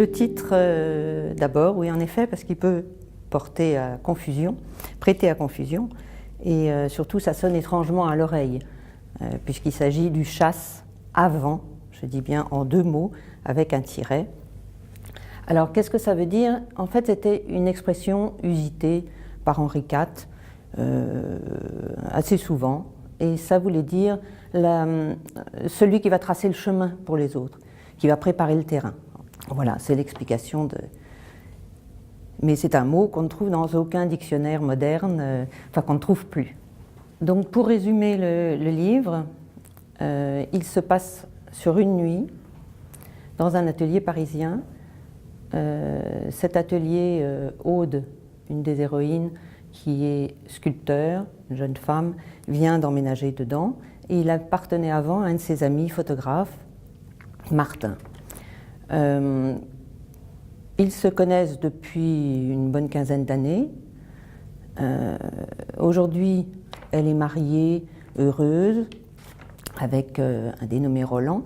Le titre, d'abord, oui, en effet, parce qu'il peut porter à confusion, prêter à confusion, et surtout, ça sonne étrangement à l'oreille, puisqu'il s'agit du chasse avant, je dis bien en deux mots, avec un tiret. Alors, qu'est-ce que ça veut dire? En fait, c'était une expression usitée par Henri IV assez souvent, et ça voulait dire celui qui va tracer le chemin pour les autres, qui va préparer le terrain. Voilà, c'est l'explication de... Mais c'est un mot qu'on ne trouve dans aucun dictionnaire moderne, enfin qu'on ne trouve plus. Donc pour résumer le livre, il se passe sur une nuit dans un atelier parisien. Cet atelier, Aude, une des héroïnes, qui est sculpteur, une jeune femme, vient d'emménager dedans, et il appartenait avant à un de ses amis photographes, Martin. Ils se connaissent depuis une bonne quinzaine d'années. Aujourd'hui, elle est mariée, heureuse, avec un dénommé Roland,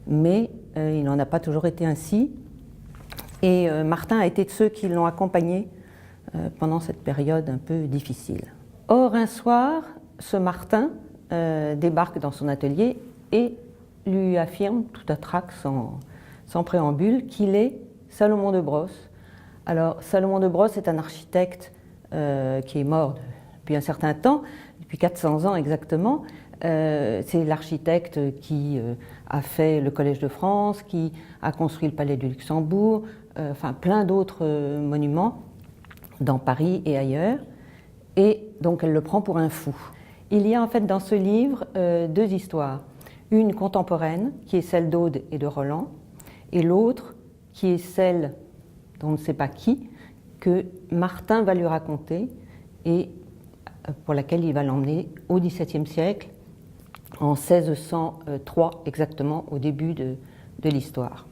mais il n'en a pas toujours été ainsi. Et Martin a été de ceux qui l'ont accompagné pendant cette période un peu difficile. Or, un soir, ce Martin débarque dans son atelier et lui affirme, tout à trac, sans préambule, qu'il est Salomon de Brosse. Alors, Salomon de Brosse est un architecte qui est mort depuis un certain temps, depuis 400 ans exactement. C'est l'architecte qui a fait le Collège de France, qui a construit le Palais du Luxembourg, enfin plein d'autres monuments dans Paris et ailleurs. Et donc elle le prend pour un fou. Il y a en fait dans ce livre deux histoires. Une contemporaine, qui est celle d'Aude et de Roland, et l'autre, qui est celle dont on ne sait pas qui, que Martin va lui raconter et pour laquelle il va l'emmener au XVIIe siècle, en 1603 exactement, au début de l'histoire.